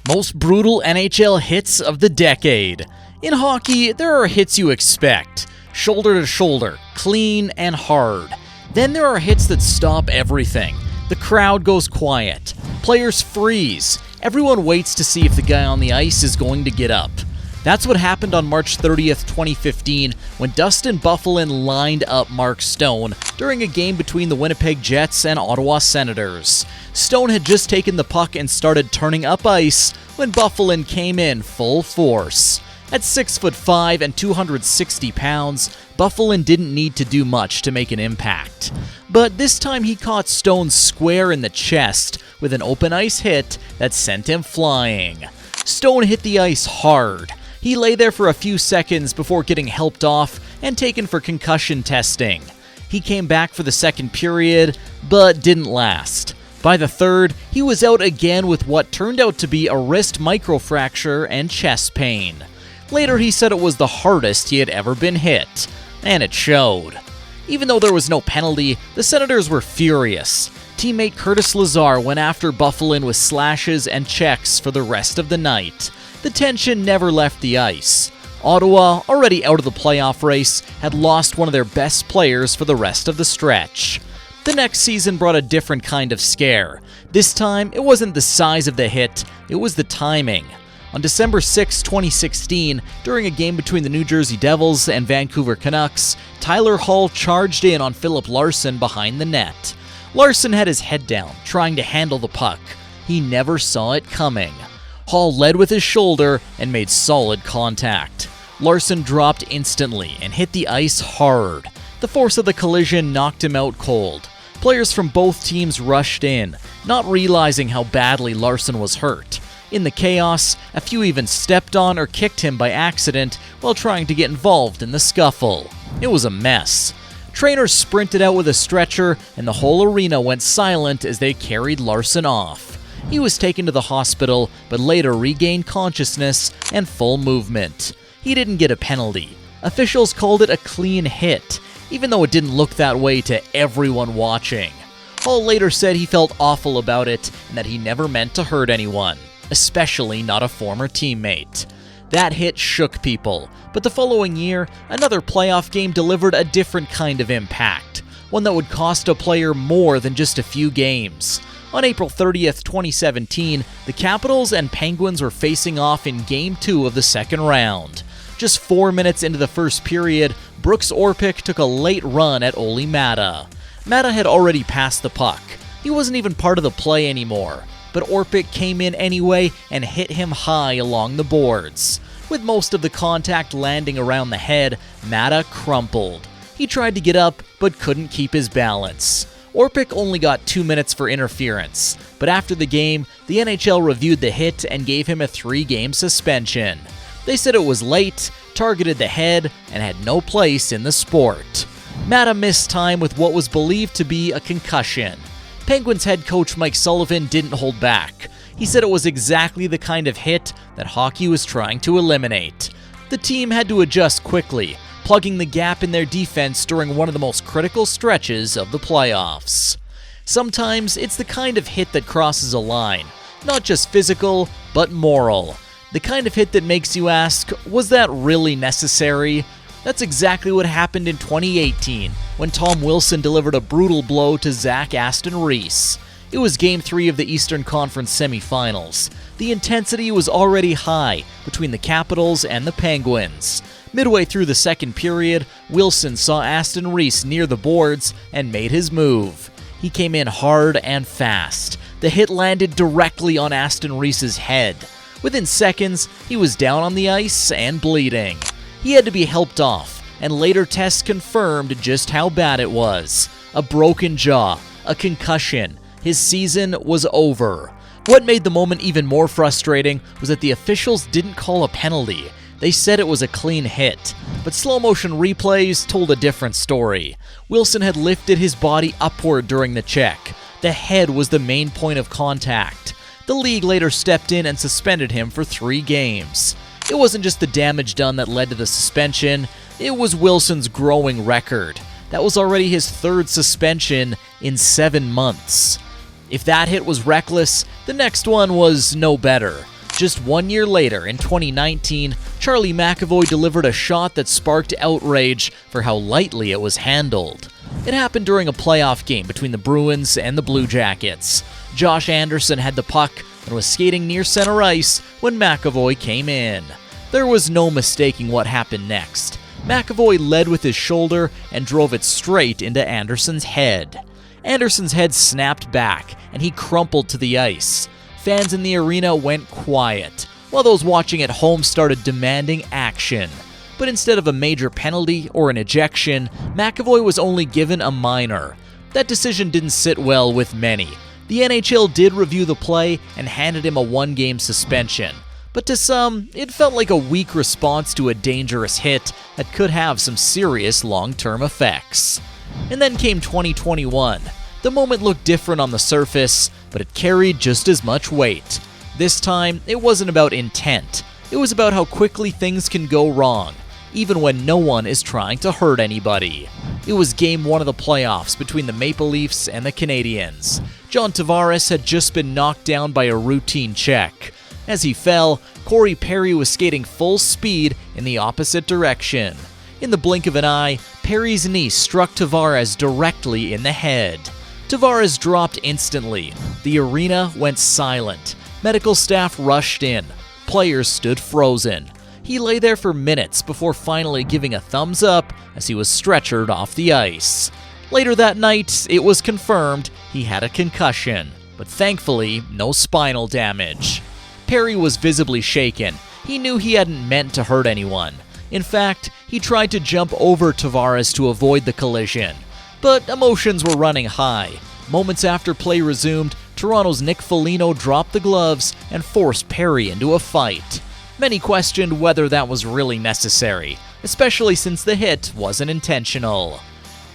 Most brutal NHL hits of the decade. In hockey, there are hits you expect. Shoulder to shoulder, clean and hard. Then there are hits that stop everything. The crowd goes quiet. Players freeze. Everyone waits to see if the guy on the ice is going to get up. That's what happened on March 30th, 2015, when Dustin Byfuglien lined up Mark Stone during a game between the Winnipeg Jets and Ottawa Senators. Stone had just taken the puck and started turning up ice when Byfuglien came in full force. At 6'5" and 260 pounds, Byfuglien didn't need to do much to make an impact. But this time he caught Stone square in the chest with an open ice hit that sent him flying. Stone hit the ice hard. He lay there for a few seconds before getting helped off and taken for concussion testing. He came back for the second period, but didn't last. By the third, he was out again with what turned out to be a wrist microfracture and chest pain. Later, he said it was the hardest he had ever been hit, and it showed. Even though there was no penalty, the Senators were furious. Teammate Curtis Lazar went after Byfuglien with slashes and checks for the rest of the night. The tension never left the ice. Ottawa, already out of the playoff race, had lost one of their best players for the rest of the stretch. The next season brought a different kind of scare. This time, it wasn't the size of the hit, it was the timing. On December 6, 2016, during a game between the New Jersey Devils and Vancouver Canucks, Tyler Hall charged in on Philip Larsen behind the net. Larsen had his head down, trying to handle the puck. He never saw it coming. Hall led with his shoulder and made solid contact. Larsen dropped instantly and hit the ice hard. The force of the collision knocked him out cold. Players from both teams rushed in, not realizing how badly Larsen was hurt. In the chaos, a few even stepped on or kicked him by accident while trying to get involved in the scuffle. It was a mess. Trainers sprinted out with a stretcher, and the whole arena went silent as they carried Larsen off. He was taken to the hospital, but later regained consciousness and full movement. He didn't get a penalty. Officials called it a clean hit, even though it didn't look that way to everyone watching. Hall later said he felt awful about it and that he never meant to hurt anyone, especially not a former teammate. That hit shook people, but the following year, another playoff game delivered a different kind of impact, one that would cost a player more than just a few games. On April 30th, 2017, the Capitals and Penguins were facing off in Game 2 of the second round. Just 4 minutes into the first period, Brooks Orpik took a late run at Olli Maatta. Maatta had already passed the puck. He wasn't even part of the play anymore, but Orpik came in anyway and hit him high along the boards. With most of the contact landing around the head, Maatta crumpled. He tried to get up, but couldn't keep his balance. Orpik only got 2 minutes for interference, but after the game, the NHL reviewed the hit and gave him a 3-game suspension. They said it was late, targeted the head, and had no place in the sport. Maatta missed time with what was believed to be a concussion. Penguins head coach Mike Sullivan didn't hold back. He said it was exactly the kind of hit that hockey was trying to eliminate. The team had to adjust quickly, plugging the gap in their defense during one of the most critical stretches of the playoffs. Sometimes it's the kind of hit that crosses a line, not just physical, but moral. The kind of hit that makes you ask, was that really necessary? That's exactly what happened in 2018, when Tom Wilson delivered a brutal blow to Aston-Reese. It was Game 3 of the Eastern Conference semifinals. The intensity was already high between the Capitals and the Penguins. Midway through the second period, Wilson saw Aston-Reese near the boards and made his move. He came in hard and fast. The hit landed directly on Aston-Reese's head. Within seconds, he was down on the ice and bleeding. He had to be helped off, and later tests confirmed just how bad it was. A broken jaw, a concussion. His season was over. What made the moment even more frustrating was that the officials didn't call a penalty. They said it was a clean hit, but slow-motion replays told a different story. Wilson had lifted his body upward during the check. The head was the main point of contact. The league later stepped in and suspended him for 3 games. It wasn't just the damage done that led to the suspension, it was Wilson's growing record. That was already his 3rd suspension in 7 months. If that hit was reckless, the next one was no better. Just 1 year later, in 2019, Charlie McAvoy delivered a shot that sparked outrage for how lightly it was handled. It happened during a playoff game between the Bruins and the Blue Jackets. Josh Anderson had the puck and was skating near center ice when McAvoy came in. There was no mistaking what happened next. McAvoy led with his shoulder and drove it straight into Anderson's head. Anderson's head snapped back, and he crumpled to the ice. Fans in the arena went quiet, while those watching at home started demanding action. But instead of a major penalty or an ejection, McAvoy was only given a minor. That decision didn't sit well with many. The NHL did review the play and handed him a 1-game suspension. But to some, it felt like a weak response to a dangerous hit that could have some serious long-term effects. And then came 2021. The moment looked different on the surface, but it carried just as much weight. This time, it wasn't about intent. It was about how quickly things can go wrong, even when no one is trying to hurt anybody. It was Game 1 of the playoffs between the Maple Leafs and the Canadiens. John Tavares had just been knocked down by a routine check. As he fell, Corey Perry was skating full speed in the opposite direction. In the blink of an eye, Perry's knee struck Tavares directly in the head. Tavares dropped instantly. The arena went silent. Medical staff rushed in. Players stood frozen. He lay there for minutes before finally giving a thumbs up as he was stretchered off the ice. Later that night, it was confirmed he had a concussion, but thankfully, no spinal damage. Perry was visibly shaken. He knew he hadn't meant to hurt anyone. In fact, he tried to jump over Tavares to avoid the collision. But emotions were running high. Moments after play resumed, Toronto's Nick Foligno dropped the gloves and forced Perry into a fight. Many questioned whether that was really necessary, especially since the hit wasn't intentional.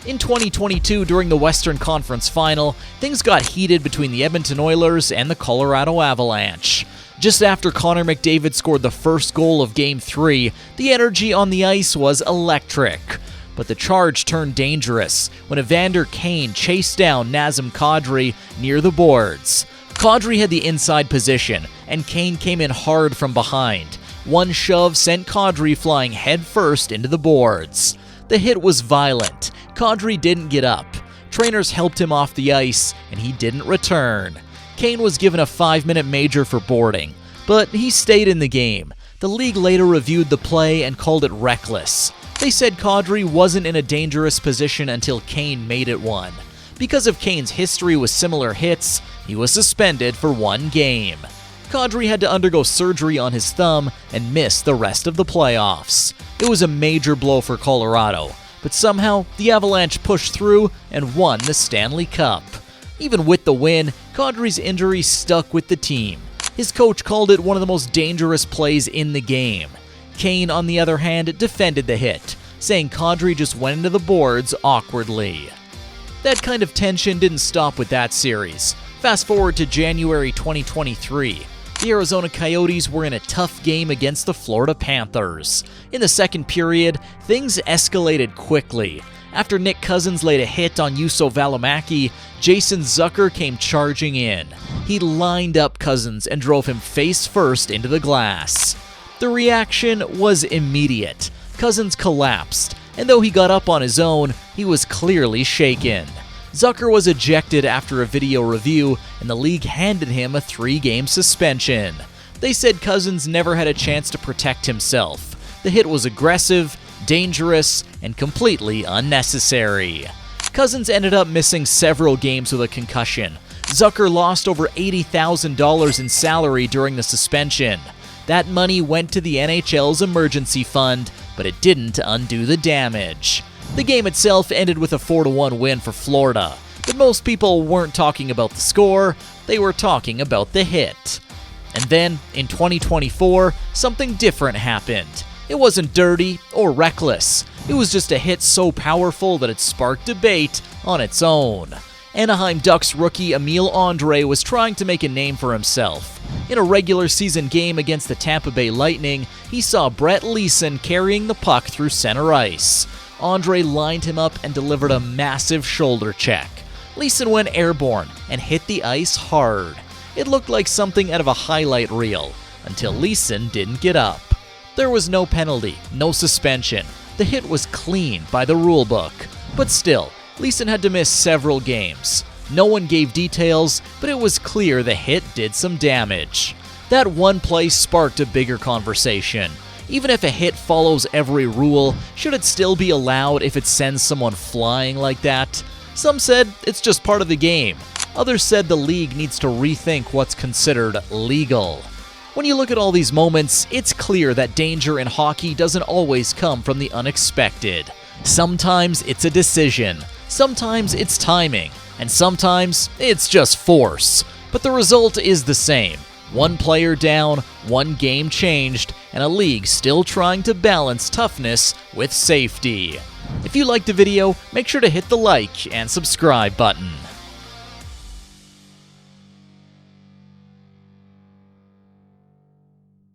In 2022, during the Western Conference Final, things got heated between the Edmonton Oilers and the Colorado Avalanche. Just after Connor McDavid scored the first goal of Game 3, the energy on the ice was electric. But the charge turned dangerous when Evander Kane chased down Nazem Kadri near the boards. Kadri had the inside position, and Kane came in hard from behind. One shove sent Kadri flying headfirst into the boards. The hit was violent. Kadri didn't get up. Trainers helped him off the ice, and he didn't return. Kane was given a 5-minute major for boarding, but he stayed in the game. The league later reviewed the play and called it reckless. They said Kadri wasn't in a dangerous position until Kane made it one. Because of Kane's history with similar hits, he was suspended for 1 game. Kadri had to undergo surgery on his thumb and miss the rest of the playoffs. It was a major blow for Colorado, but somehow the Avalanche pushed through and won the Stanley Cup. Even with the win, Kadri's injury stuck with the team. His coach called it one of the most dangerous plays in the game. Kane, on the other hand, defended the hit, saying Kadri just went into the boards awkwardly. That kind of tension didn't stop with that series. Fast forward to January 2023. The Arizona Coyotes were in a tough game against the Florida Panthers. In the second period, things escalated quickly. After Nick Cousins laid a hit on Juuso Välimäki, Jason Zucker came charging in. He lined up Cousins and drove him face first into the glass. The reaction was immediate. Cousins collapsed, and though he got up on his own, he was clearly shaken. Zucker was ejected after a video review, and the league handed him a 3-game suspension. They said Cousins never had a chance to protect himself. The hit was aggressive, dangerous, and completely unnecessary. Cousins ended up missing several games with a concussion. Zucker lost over $80,000 in salary during the suspension. That money went to the NHL's emergency fund, but it didn't undo the damage. The game itself ended with a 4-1 win for Florida, but most people weren't talking about the score, they were talking about the hit. And then, in 2024, something different happened. It wasn't dirty or reckless. It was just a hit so powerful that it sparked debate on its own. Anaheim Ducks rookie Emil Andre was trying to make a name for himself. In a regular season game against the Tampa Bay Lightning, he saw Brett Leason carrying the puck through center ice. Andre lined him up and delivered a massive shoulder check. Leason went airborne and hit the ice hard. It looked like something out of a highlight reel. until Larsen didn't get up. There was no penalty, no suspension. The hit was clean by the rulebook. But still, Larsen had to miss several games. No one gave details, but it was clear the hit did some damage. That one play sparked a bigger conversation. Even if a hit follows every rule, should it still be allowed if it sends someone flying like that? Some said it's just part of the game. Others said the league needs to rethink what's considered legal. When you look at all these moments, it's clear that danger in hockey doesn't always come from the unexpected. Sometimes it's a decision, sometimes it's timing, and sometimes it's just force. But the result is the same. One player down, one game changed, and a league still trying to balance toughness with safety. If you liked the video, make sure to hit the like and subscribe button.